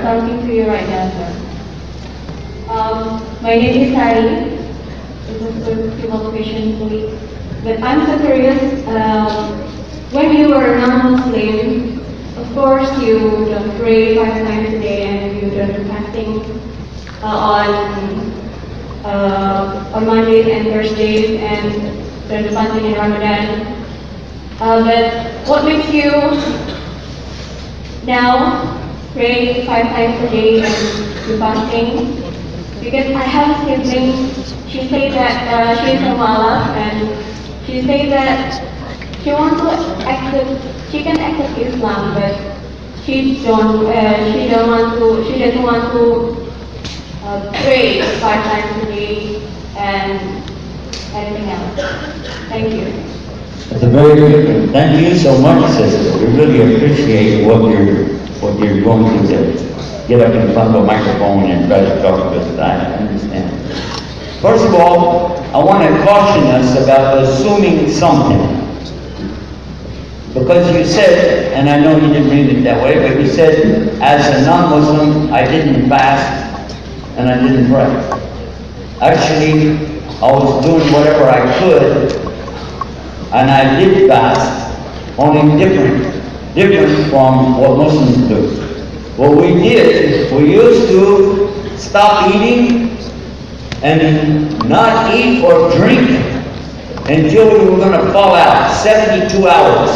talking to you right now, sir. My name is Sari. This is the motivation police. But I'm so curious, when you were a non-Muslim, of course you don't pray 5 times a day and you don't do fasting on Mondays and Thursdays and don't do fasting in Ramadan. But what makes you now pray 5 times a day and do fasting? Because I have a sibling, she said that she's from Allah, and she said that she wants to accept, she can accept Islam, but she doesn't want to pray 5 times a day and everything else. Thank you. That's a very good one. Thank you so much, sister. We really appreciate what you're going to get up in front of a microphone and try to talk to us. I understand. First of all, I want to caution us about assuming something. Because you said, and I know you didn't read it that way, but you said, as a non-Muslim, I didn't fast and I didn't pray. Actually, I was doing whatever I could, and I did fast, only different from what Muslims do. What we did, we used to stop eating and not eat or drink until we were going to fall out. 72 hours.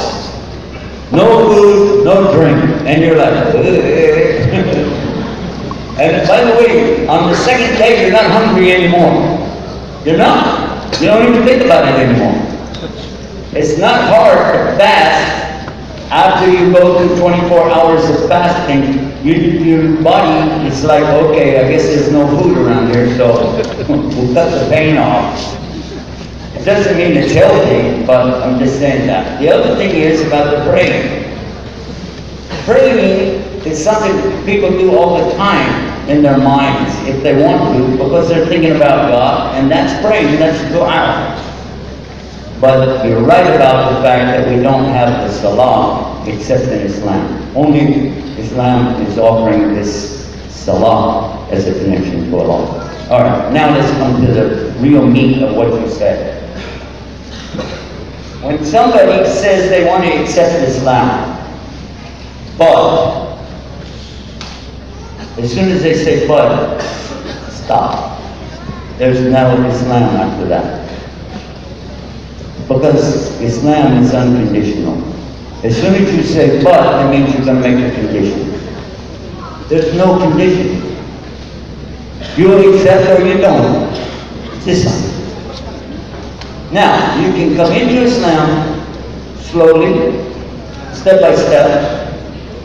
No food, no drink. And you're like, and by the way, on the second day, you're not hungry anymore. You're not. You don't even think about it anymore. It's not hard to fast. After you go through 24 hours of fasting, your body is like, okay, I guess there's no food around here, so we'll cut the pain off. It doesn't mean it's healthy, but I'm just saying that. The other thing is about the praying. Praying is something people do all the time in their minds, if they want to, because they're thinking about God, and that's praying, that's dua. But you're right about the fact that we don't have the salah except in Islam. Only Islam is offering this salah as a connection to Allah. Alright, now let's come to the real meat of what you said. When somebody says they want to accept Islam, but as soon as they say but, stop. There's no Islam after that. Because Islam is unconditional. As soon as you say but, that means you're going to make a condition. There's no condition. You accept or you don't. It's Islam. Now, you can come into Islam slowly, step by step,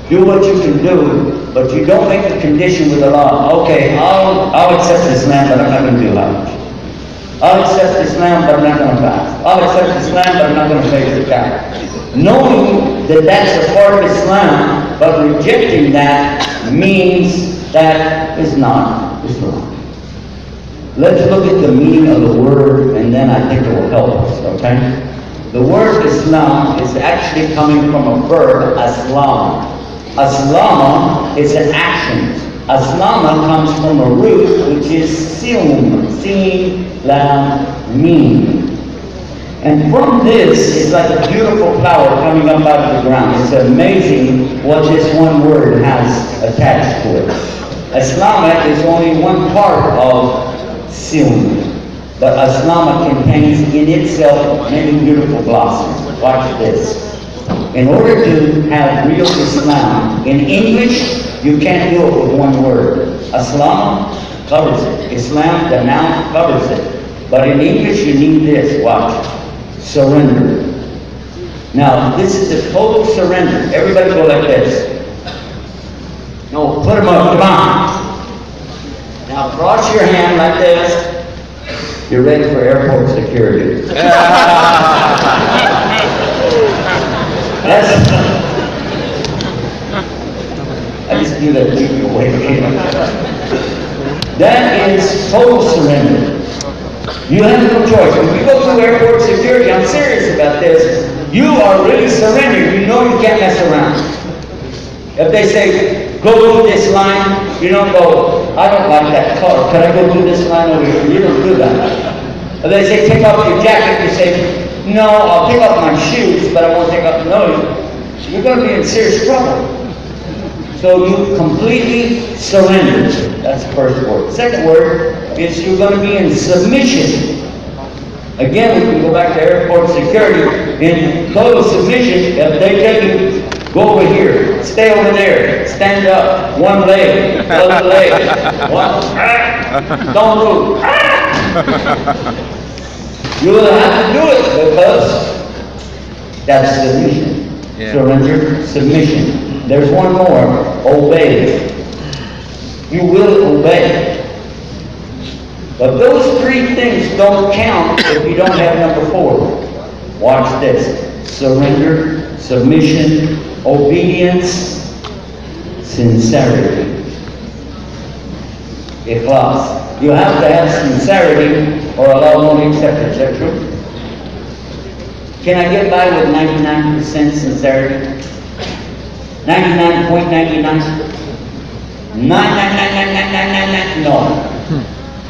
do what you can do, but you don't make a condition with Allah. Okay, I'll accept Islam, but I'm not going to do Hajj. I'll accept Islam, but I'm not going to fast. I'll accept Islam, but I'm not going to pay zakat. Knowing that that's a part of Islam, but rejecting that means that is not Islam. Let's look at the meaning of the word, and then I think it will help us, okay? The word Islam is actually coming from a verb, aslama. Aslama is an action. Aslama comes from a root which is silm, sin, lam, mim. And from this is like a beautiful flower coming up out of the ground. It's amazing what this one word has attached to it. Aslama is only one part of silm, but aslama contains in itself many beautiful blossoms. Watch this. In order to have real Islam, in English, you can't do it with one word. Aslam covers it. Islam, the noun, covers it. But in English, you need this. Watch. Surrender. Now, this is a total surrender. Everybody go like this. No, put them up. Come on. Now, cross your hand like this. You're ready for airport security. I just do that to keep you away. That is total surrender. You have no choice. When you go through airport security, I'm serious about this, you are really surrendered. You know you can't mess around. If they say, go through this line. You don't go, I don't like that color. Can I go through this line over here? You don't do that. Or they say, take off your jacket. You say, no, I'll take off my shoes, but I won't take off. No, you're going to be in serious trouble. So you completely surrender. That's the first word. Second word is you're going to be in submission. Again, we can go back to airport security. In total submission, if they tell you, go over here, stay over there, stand up, one leg, other leg, don't move. You will have to do it because that's submission. Yeah. Surrender, submission. There's one more, obey. You will obey. But those three things don't count if you don't have number 4. Watch this. Surrender, submission, obedience, sincerity. Ikhlas. You have to have sincerity or Allah won't accept it. Is that true? Can I get by with 99% sincerity? 99.99? 9999999? No.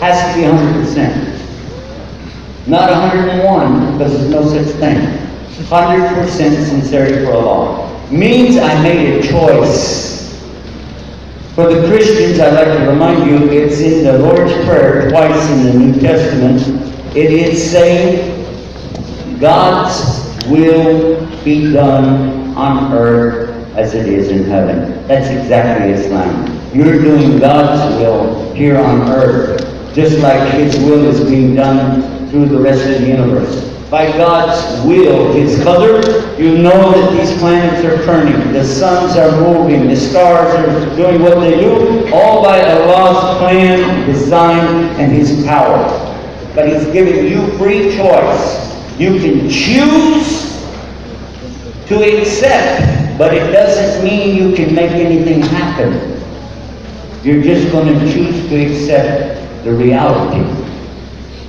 Has to be 100%. Not 101, because there's no such thing. 100% sincerity for Allah. Means I made a choice. For the Christians, I'd like to remind you, it's in the Lord's Prayer twice in the New Testament. It is saying, God's will be done on earth as it is in heaven. That's exactly Islam. You're doing God's will here on earth, just like His will is being done through the rest of the universe. By God's will, His qadr, you know that these planets are turning, the suns are moving, the stars are doing what they do, all by Allah's plan, design, and His power. But He's giving you free choice. You can choose to accept, but it doesn't mean you can make anything happen. You're just going to choose to accept the reality.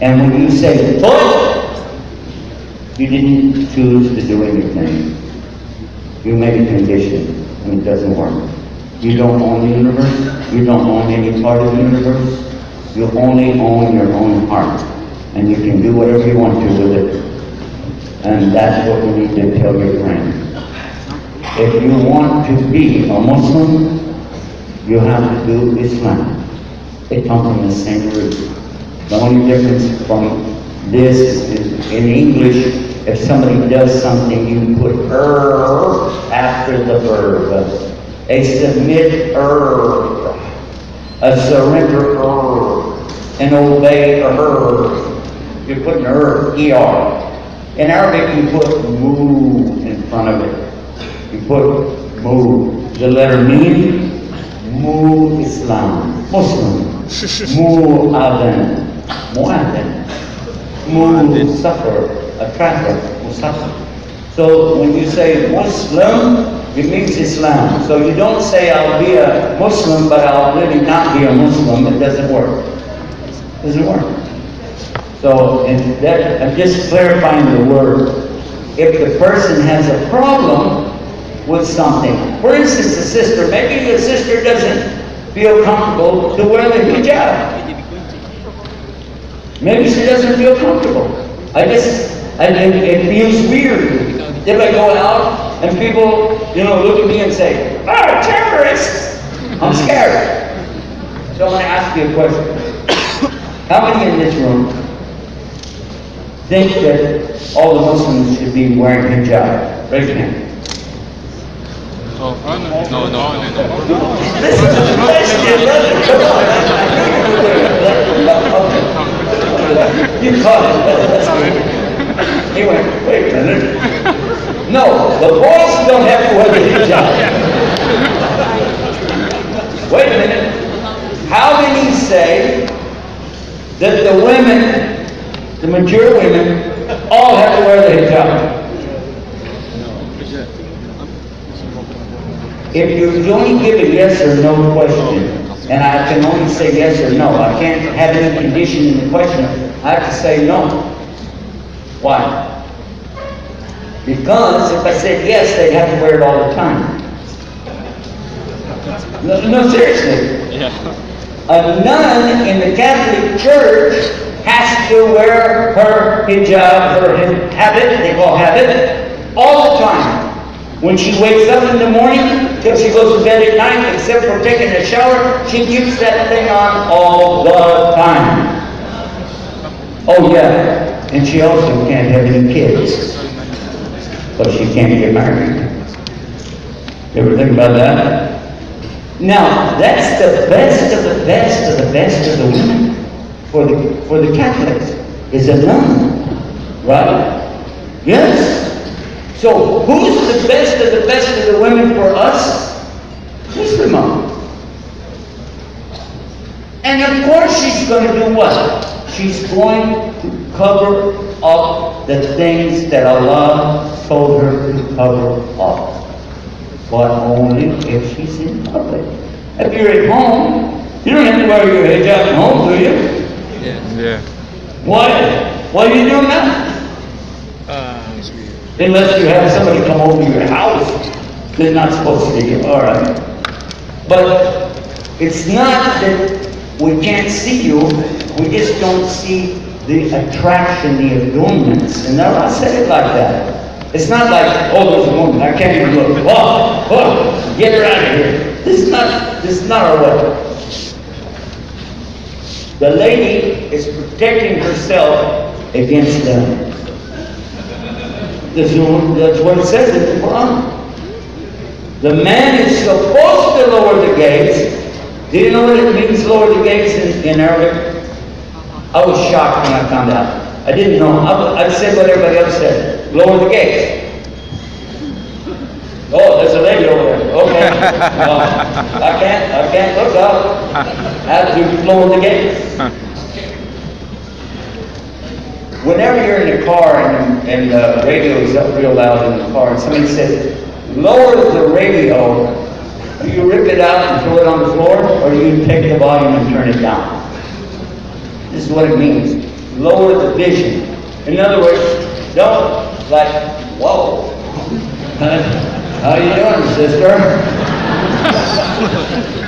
And when you say, "But," you didn't choose to do anything. You made a condition, and it doesn't work. You don't own the universe. You don't own any part of the universe. You only own your own heart. And you can do whatever you want to with it. And that's what you need to tell your friend. If you want to be a Muslim, you have to do Islam. They come from the same root. The only difference from this is in English, if somebody does something, you put after the verb. A submit a surrender an obey You're putting ER. In Arabic, you put mu in front of it. You put mu. The letter mim, mu Islam, Muslim. Mu'adhan, Musafir, a traveler, Musafir. So when you say Muslim, it means Islam. So you don't say I'll be a Muslim, but I'll really not be a Muslim. It doesn't work. It doesn't work. So I'm just clarifying the word. If the person has a problem with something, for instance, a sister, maybe the sister doesn't feel comfortable to wear the hijab. Maybe she doesn't feel comfortable. It feels weird if I go out and people, look at me and say, "Oh, terrorists!" I'm scared. So I'm going to ask you a question. How many in this room think that all the Muslims should be wearing hijab? Raise your hand. No. This is a question, brother. Come on. You caught it. He went, wait a minute. No, the boys don't have to wear the hijab. Wait a minute. How many say that the women, the mature women, all have to wear the hijab? If you only give a yes or no question, and I can only say yes or no, I can't have any condition in the question, I have to say no. Why? Because if I said yes, they'd have to wear it all the time. No, seriously. Yeah. A nun in the Catholic Church has to wear her hijab, her habit, they call habit, all the time. When she wakes up in the morning till she goes to bed at night, except for taking a shower, she keeps that thing on all the time. Oh yeah, and she also can't have any kids, but she can't get married. You ever think about that? Now, that's the best of the best of the best of the women for the Catholics, is a nun, right? Yes. So, who's the best of the best of the women for us? Muslim. And of course she's going to do what? She's going to cover up the things that Allah told her to cover up. But only if she's in public. If you're at home, you don't have to wear your hijab at home, do you? Yeah. Why? Why are you doing that? Unless you have somebody come over to your house, they're not supposed to be. All right. But it's not that we can't see you, we just don't see the attraction, the adornments. And Allah said it like that. It's not like, oh, there's a woman, I can't even look. Oh, get her out of here. This is not our way. The lady is protecting herself against them. That's what it says in the Quran. The man is supposed to lower the gaze. Do you know what it means, lower the gaze in Arabic? I was shocked when I found out. I didn't know. I said what everybody else said. Lower the gaze. Oh, there's a lady over there. Okay. I can't look up. I have to lower the gaze. Whenever you're in the car and the radio is up real loud in the car and somebody says, lower the radio, do you rip it out and throw it on the floor, or do you take the volume and turn it down? This is what it means. Lower the vision. In other words, don't like, whoa. How you doing, sister?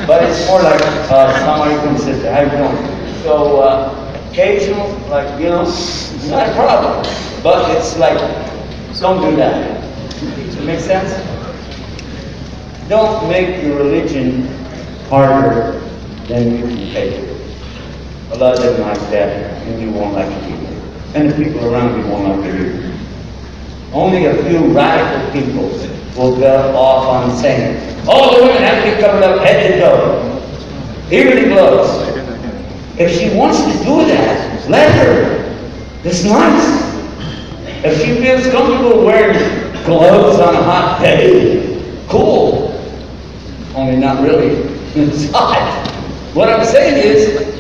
But it's more like, Assalamu alaikum, sister. How you doing? So, occasional, like, you know, it's not a problem. But it's like, don't do that. Does it make sense? Don't make your religion harder than you can take it. Allah doesn't like that, and you won't like it either. And the people around you won't like it either. Only a few radical people will go off on saying, all the women have to be covered up head to toe. Even the gloves. If she wants to do that, let her. It's nice. If she feels comfortable wearing gloves on a hot day, cool. Only not really. It's hot. What I'm saying is,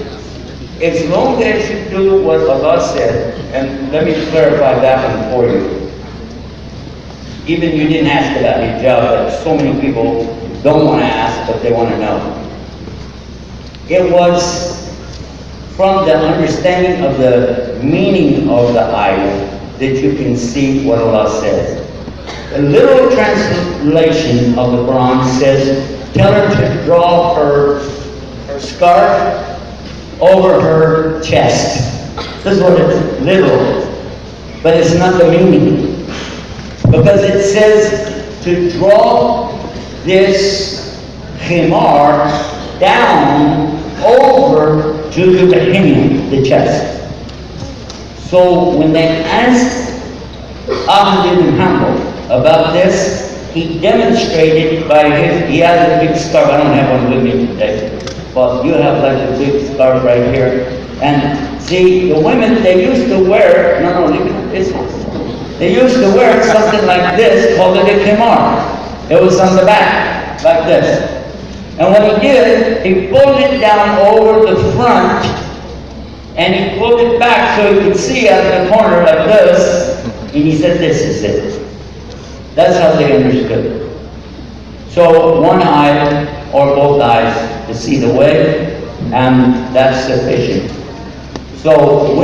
as long as you do what Allah said, and let me clarify that one for you. Even you didn't ask about hijab, but so many people don't want to ask, but they want to know. It was from the understanding of the meaning of the ayah that you can see what Allah says. The literal translation of the Quran says, tell her to draw her scarf over her chest. This is what it's literal. But it's not the meaning. Because it says to draw this khimar down over to the hingam, the chest. So when they asked Ahmad ibn Hanbal about this, he demonstrated by he has a big scarf. I don't have one with me today, but you have like a big scarf right here. And see, the women, they used to wear, they used to wear something like this, called it a khimar. It was on the back, like this. And what he did, he pulled it down over the front, and he pulled it back so he could see out of the corner like this, and he said, this is it. That's how they understood it. So one eye or both eyes to see the way, and that's sufficient. So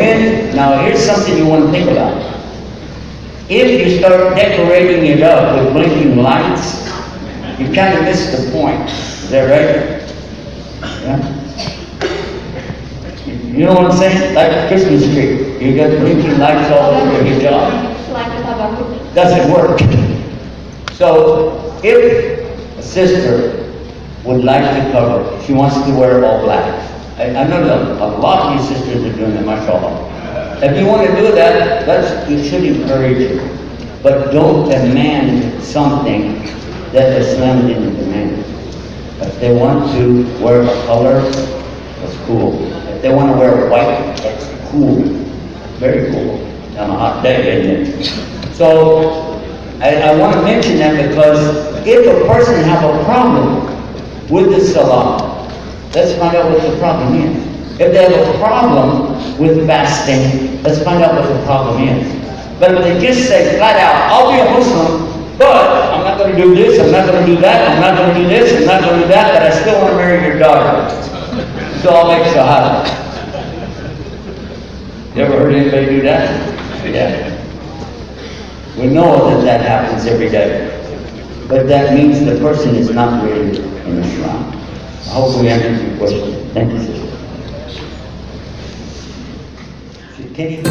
now here's something you want to think about. If you start decorating it up with blinking lights, You kind of missed the point. Is that right? Yeah? You know what I'm saying? Like a Christmas tree. You got blinking lights all over your job. Doesn't work. So, if a sister would like to cover, she wants to wear all black. I know that a lot of you sisters are doing it, mashallah. If you want to do that, you should encourage it. But don't demand something that Islam didn't demand. If they want to wear a color, that's cool. If they want to wear white, that's cool. Very cool. On a hot day, isn't it? So, I want to mention that because if a person have a problem with the salah, let's find out what the problem is. If they have a problem with fasting, let's find out what the problem is. But if they just say flat out, I'll be a Muslim, but I'm not going to do this, I'm not going to do that, I'm not going to do this, I'm not going to do that, but I still want to marry your daughter. So I'll make shahada. You ever heard anybody do that? Yeah. We know that happens every day. But that means the person is not really in Islam. I hope we answered your question. Thank you, sister. Can you